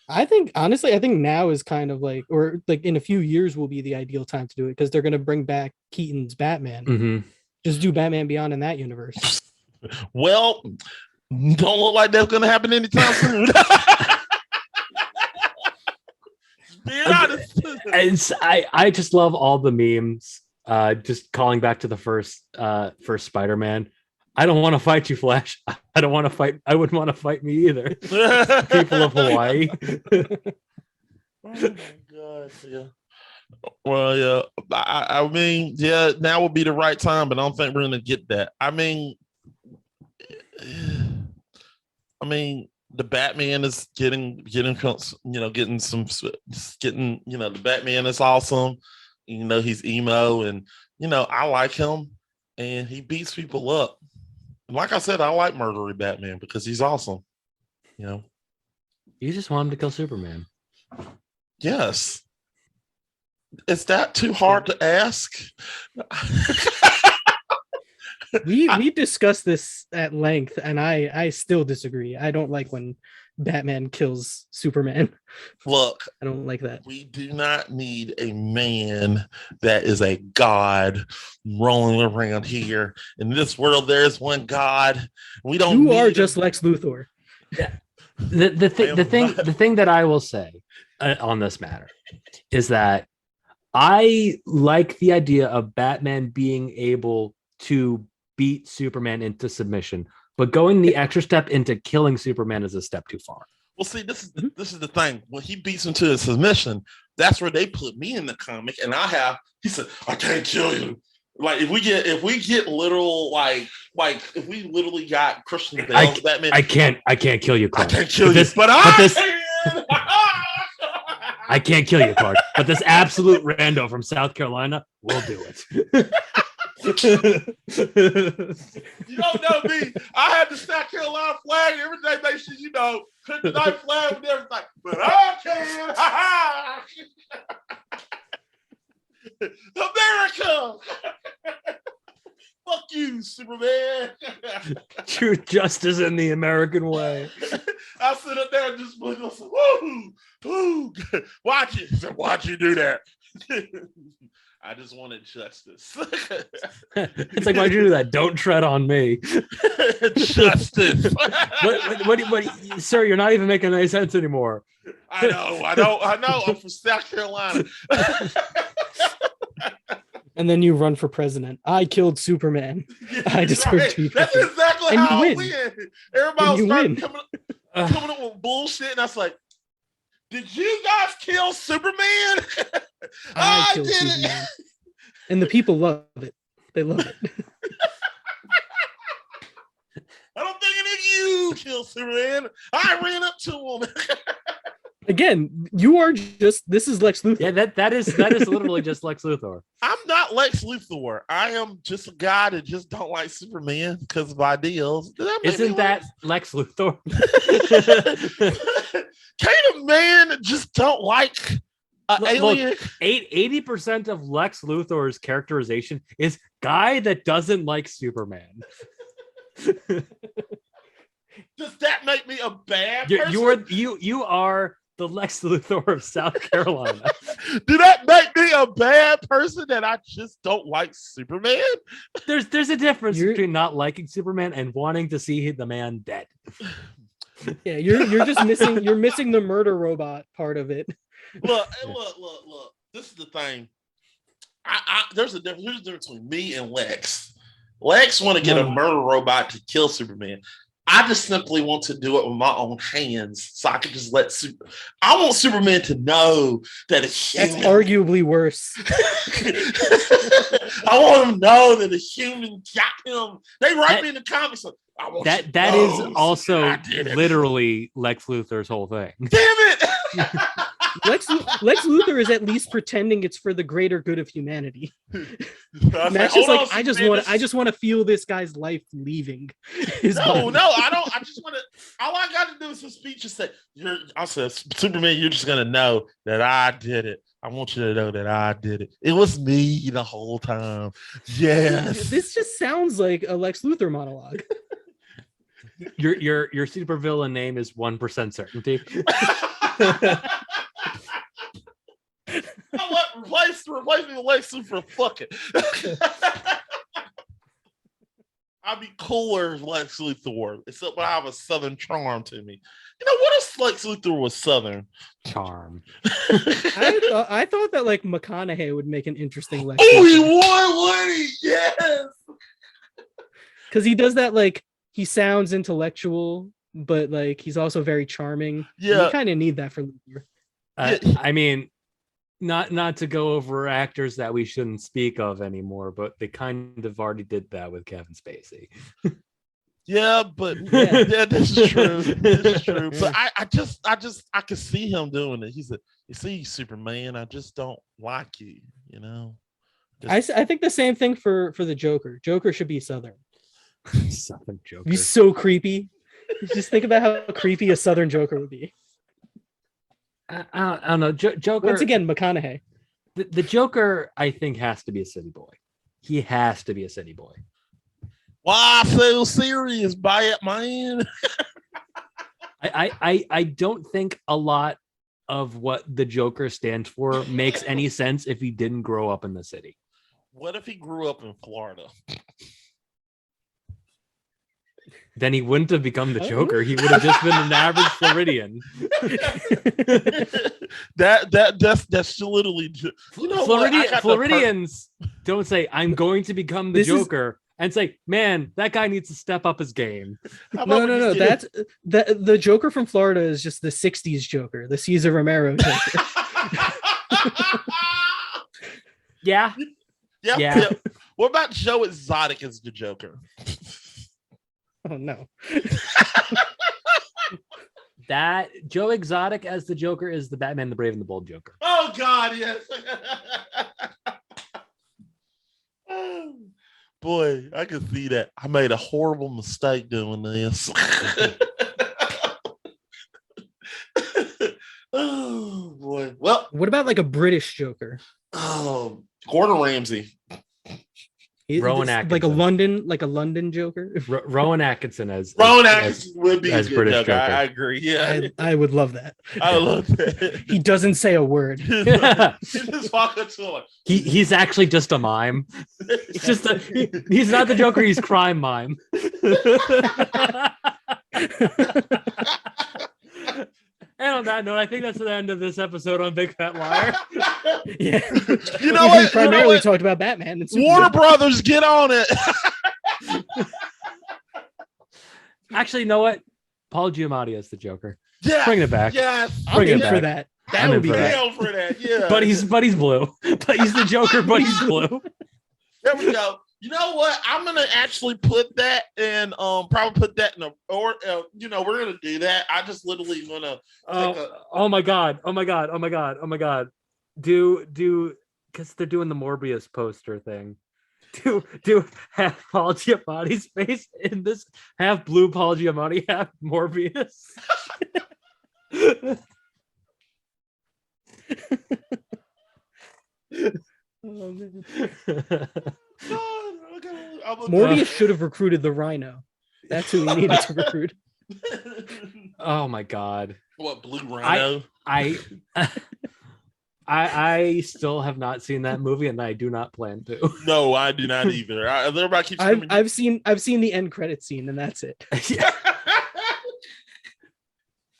I think now is kind of like, or like in a few years will be the ideal time to do it, because they're going to bring back Keaton's Batman. Mm-hmm. Just do Batman Beyond in that universe. Well, don't look like that's going to happen anytime soon. Being honest. I just love all the memes. Just calling back to the first Spider-Man. I don't want to fight you, Flash. I don't want to fight. I wouldn't want to fight me either. People of Hawaii. Oh my god! Yeah. Well, yeah. I mean, yeah. Now would be the right time, but I don't think we're gonna get that. I mean, the Batman is getting the Batman is awesome. He's emo, and I like him, and he beats people up. Like I said, I like murdery Batman because he's awesome. You just want him to kill Superman. Yes. Is that too hard to ask? we discussed this at length, and I still disagree. I don't like when Batman kills Superman. Look, I don't like that. We do not need a man that is a god rolling around here. In this world, there is one god. We don't. You are just Lex Luthor. Yeah. The thing that I will say on this matter is that I like the idea of Batman being able to beat Superman into submission, but going the extra step into killing Superman is a step too far. Well, see, this is the thing. When he beats him to a submission, that's where they put me in the comic, and he said, I can't kill you. Like if we get literal, like if we literally got Christian Bale's Batman, I can't kill you, Clark. I can't kill you, but I can. I can't kill you, Clark. But this absolute rando from South Carolina will do it. You don't know me. I had the South Carolina flag every day, make sure kryptonite flag and everything. But I can. America. Fuck you, Superman. Truth, justice, in the American way. I sit up there and just woo, watch it. So watch you do that. I just wanted justice. It's like, why'd you do that? Don't tread on me. Justice. What, sir, you're not even making any sense anymore. I know. I'm from South Carolina. And then you run for president. I killed Superman. I deserve to be That's president. exactly and how you I win. Everybody started coming up with bullshit, and I was like, did you guys kill Superman? I killed Superman. And the people love it. They love it. I don't think any of you killed Superman. I ran up to him. Again, you are this is Lex Luthor. Yeah, that is literally just Lex Luthor. I'm not Lex Luthor. I am just a guy that just don't like Superman because of ideals. Isn't that Lex Luthor? Can't a man just don't like alien? 80% of Lex Luthor's characterization is guy that doesn't like Superman. Does that make me a bad person? You are the Lex Luthor of South Carolina. Do that make me a bad person that I just don't like Superman? There's a difference between not liking Superman and wanting to see the man dead. Yeah, you're just missing the murder robot part of it. Look. This is the thing. There's a difference between me and Lex. Lex want to get a murder robot to kill Superman. I just simply want to do it with my own hands, so I can just I want Superman to know that it's human. That's arguably worse. I want him to know that a human got him. They write me in the comments. That is also literally Lex Luthor's whole thing. Damn it! Lex Luthor is at least pretending it's for the greater good of humanity. Matt's just like, I just want to feel this guy's life leaving his body. No, I don't. I just want to. All I got to do is a speech and say, I said, Superman, you're just gonna know that I did it. I want you to know that I did it. It was me the whole time. Yes. This just sounds like a Lex Luthor monologue. Your supervillain name is 1% certainty. Replace me with Lex Luthor. Fuck it. I'd be cooler as Lex Luthor, except when I have a southern charm to me. You know, what if Lex Luthor was southern? Charm. I thought that like McConaughey would make an interesting Lex. Oh, he would he? Yes. Because he does that, like, he sounds intellectual, but like he's also very charming. Yeah, you kind of need that for Luthor. I mean, not to go over actors that we shouldn't speak of anymore, but they kind of already did that with Kevin Spacey. Yeah, but yeah, this is true. This is true. But I can see him doing it. He said, "You see, Superman, I just don't like you." You know. I think the same thing for the Joker. Joker should be Southern. Southern Joker. He's so creepy. Just think about how creepy a Southern Joker would be. I don't know. Joker. Once again, McConaughey. The Joker, I think, has to be a city boy. He has to be a city boy. Why so serious, Batman? I don't think a lot of what the Joker stands for makes any sense if he didn't grow up in the city. What if he grew up in Florida? Then he wouldn't have become the Joker. He would have just been an average Floridian. That's literally, you know, Floridians don't say, "I'm going to become the Joker," and say, "Man, that guy needs to step up his game." No. That's the Joker from Florida is just the '60s Joker, the Cesar Romero Joker. Yeah. What about Joe Exotic as the Joker? Oh no. That Joe Exotic as the Joker is the Batman, the Brave, and the Bold Joker. Oh God, yes. Boy, I can see that. I made a horrible mistake doing this. Oh boy. Well, what about like a British Joker? Oh, Gordon Ramsay. Rowan Atkinson, like a London Joker. Rowan Atkinson would be as British Joker. I agree. Yeah, I would love that. I love that. He doesn't say a word. He just walk up to him. He's actually just a mime. He's not the Joker. He's crime mime. And on that note, I think that's the end of this episode on Big Fat Liar. Yeah. You know what? We primarily talked about Batman. Warner Brothers, get on it. Actually, you know what? Paul Giamatti is the Joker. Yeah. Bring it back. Yeah. I'm in for that. That would be good. For that. Yeah. But he's blue. But he's the Joker, but he's blue. There we go. You know what? I'm gonna actually put that in. Probably put that in we're gonna do that. I just literally gonna. Oh my god! Do because they're doing the Morbius poster thing. Do have Paul Giamatti's face in this? Have blue Paul Giamatti, have Morbius. Oh man. Morbius should have recruited the Rhino. That's who he needed to recruit. Oh my god! What, Blue Rhino? I still have not seen that movie, and I do not plan to. No, I do not either. Everybody keeps. I've seen the end credit scene, and that's it. Yeah.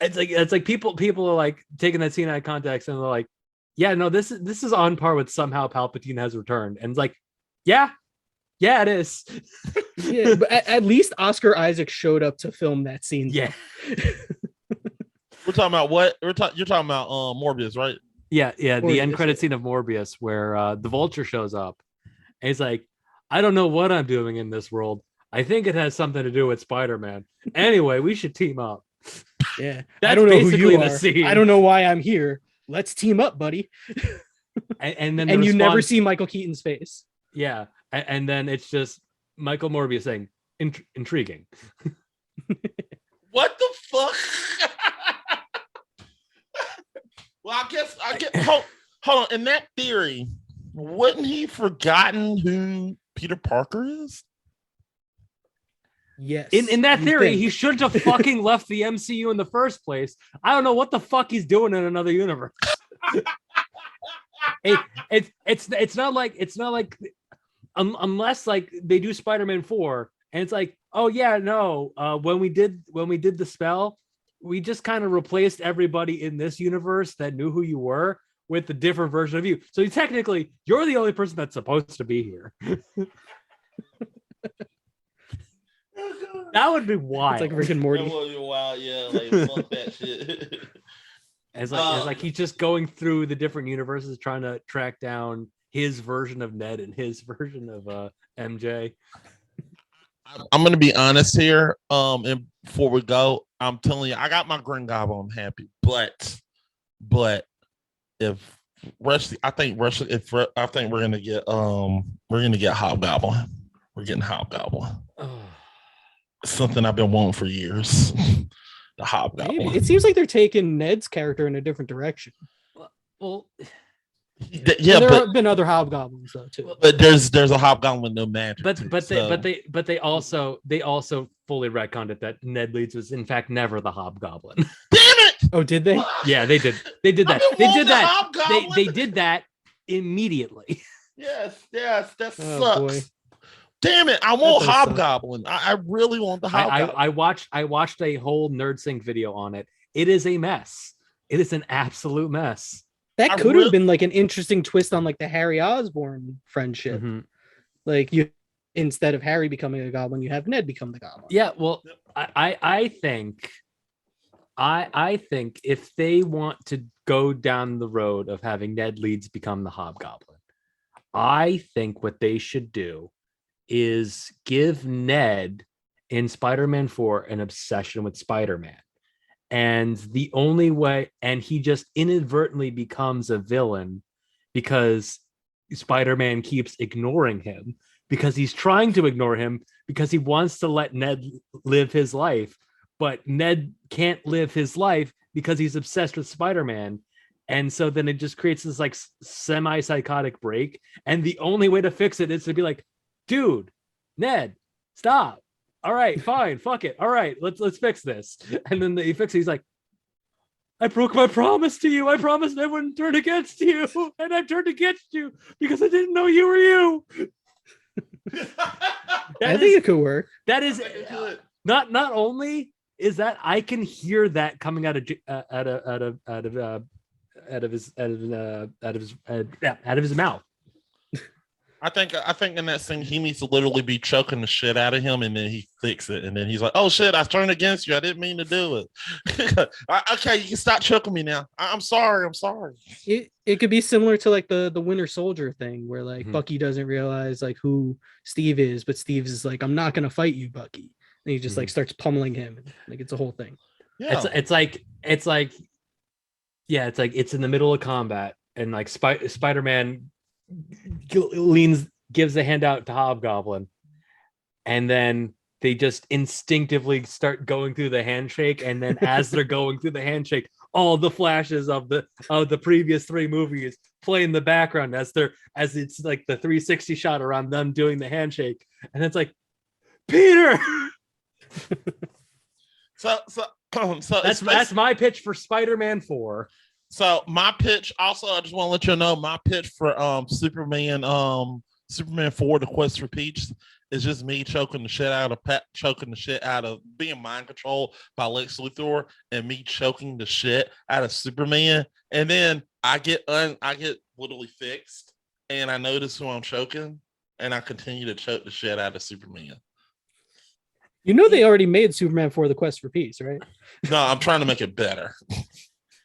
It's like people are like taking that scene out of context, and they're like, "Yeah, no, this is on par with somehow Palpatine has returned," and it's like, yeah, it is. Yeah, but at least Oscar Isaac showed up to film that scene. Yeah. We're talking about what? You're talking about Morbius, right? Yeah, the end Morbius, credit yeah. scene of Morbius where the Vulture shows up, and he's like, "I don't know what I'm doing in this world. I think it has something to do with Spider-Man. Anyway, we should team up." Yeah. That's I don't know who basically you the are. scene. I don't know why I'm here. Let's team up, buddy. And then And you never response, see Michael Keaton's face. yeah, and then it's just Michael Morbius saying, "Intriguing." What the fuck? Well, I guess hold on. In that theory, wouldn't he forgotten who Peter Parker is? Yes. In that you theory, think. he shouldn't have fucking left the MCU in the first place. I don't know what the fuck he's doing in another universe. It's not like unless like they do Spider-Man 4 and it's like, oh yeah, no, when we did the spell, we just kind of replaced everybody in this universe that knew who you were with a different version of you. So technically, you're the only person that's supposed to be here. That would be wild. It's like Rick and Morty. That would be wild, yeah. Like fuck that shit. As like he's just going through the different universes trying to track down his version of Ned and his version of MJ. I'm gonna be honest here. And before we go, I'm telling you, I got my Green Goblin. I'm happy, but if Rusty, I think we're gonna get Hobgoblin. We're getting Hobgoblin. Oh. Something I've been wanting for years. The Hobgoblin. Maybe. It seems like they're taking Ned's character in a different direction. Well, yeah, there but have been other hobgoblins though too. but there's a Hobgoblin with no magic. but too, they also fully retconned it that Ned Leeds was in fact never the Hobgoblin. Damn it! Oh, did they? Yeah, they did that. They did that. Hobgoblin. They did that immediately. Yes, that Oh, sucks. boy. Damn it! I want does suck. Hobgoblin. I really want the Hobgoblin. I watched a whole Nerd Sync video on it. It is a mess. It is an absolute mess. That I could really- have been like an interesting twist on like the Harry Osborn friendship. Mhm. Like you, instead of Harry becoming a goblin, you have Ned become the goblin. Yeah, well, I think if they want to go down the road of having Ned Leeds become the Hobgoblin, I think what they should do is give Ned in Spider-Man 4 an obsession with Spider-Man. And the only way, and he just inadvertently becomes a villain because Spider-Man keeps ignoring him, because he's trying to ignore him because he wants to let Ned live his life, but Ned can't live his life because he's obsessed with Spider-Man. And so then it just creates this like semi-psychotic break. And the only way to fix it is to be like, dude, Ned, stop. All right, fine, fuck it. All right, let's fix this. And then he fixes it. He's like, I broke my promise to you. I promised I wouldn't turn against you, and I turned against you because I didn't know you were you. I think it could work. That is not only is that I can hear that coming out of his mouth. I think in that scene he needs to literally be choking the shit out of him, and then he fix it, and then he's like, "Oh shit, I turned against you. I didn't mean to do it." Okay, you can stop choking me now. I'm sorry. It could be similar to like the Winter Soldier thing, where like Bucky doesn't realize like who Steve is, but Steve is like, "I'm not gonna fight you, Bucky," and he just like starts pummeling him, and like it's a whole thing. Yeah, It's in the middle of combat, and like Spider-Man gives a hand out to Hobgoblin, and then they just instinctively start going through the handshake, and then as they're going through the handshake, all the flashes of the previous three movies play in the background as it's like the 360 shot around them doing the handshake, and it's like, Peter. So that's my pitch for Spider-Man 4. So my pitch also, I just want to let you know, my pitch for Superman 4: The Quest for Peach is just me choking the shit out of being mind controlled by Lex Luthor, and me choking the shit out of Superman, and then I get literally fixed, and I notice who I'm choking, and I continue to choke the shit out of Superman. You know they already made Superman for the Quest for Peace, right? No, I'm trying to make it better.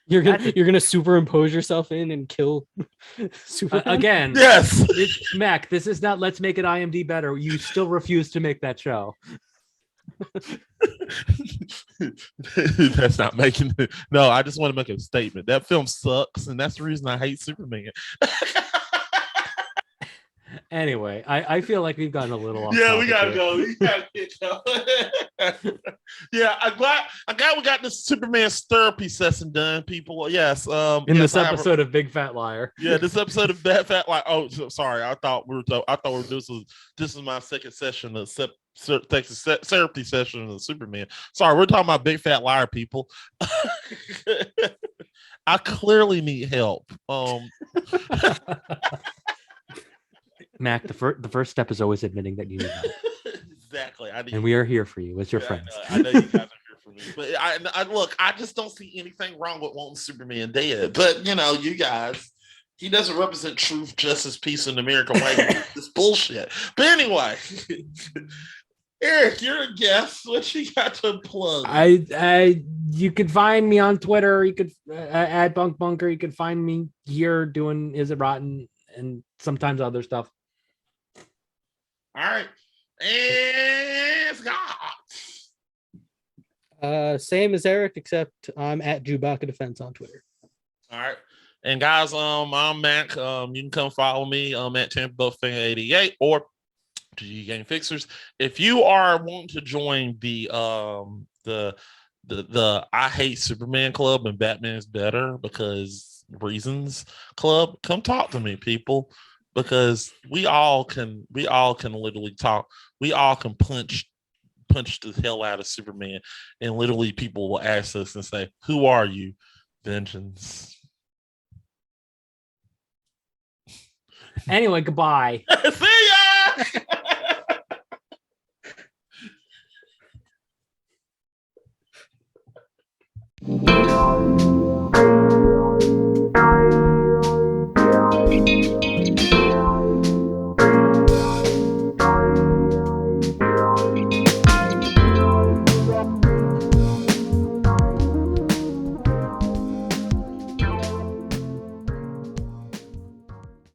You're gonna superimpose yourself in and kill Superman again. Yes, Mac. This is not. Let's make it IMD better. You still refuse to make that show. That's not making it. No, I just want to make a statement. That film sucks, and that's the reason I hate Superman. Anyway, I feel like we've gotten a little off. Yeah, we gotta here. go. We gotta get going. Yeah, I'm glad we got this Superman therapy session done, people. Yes. In this episode of Big Fat Liar. Yeah, this episode of Bad Fat Liar. Oh, sorry. I thought we were this is my second session of Texas therapy session of Superman. Sorry, we're talking about Big Fat Liar, people. I clearly need help. Mac, the first step is always admitting that you need help. Exactly. And we are here for you as your friends. I know you guys are here for me. But I look, I just don't see anything wrong with wanting Superman dead. But you guys, he doesn't represent truth, justice, peace, and American way. This bullshit. But anyway, Eric, you're a guest. What you got to plug? You could find me on Twitter. You could at Bunk Bunker. You could find me here doing Is It Rotten and sometimes other stuff. All right. And Scott. Same as Eric, except I'm at Chewbacca Defense on Twitter. All right. And guys, I'm Mac. You can come follow me at Tampa Buff Fan 88 or GG Game Fixers. If you are wanting to join the I Hate Superman Club and Batman's Better because reasons club, come talk to me, people. Because we all can literally talk. We all can punch the hell out of Superman, and literally people will ask us and say, "Who are you, Vengeance?" Anyway, goodbye. See ya.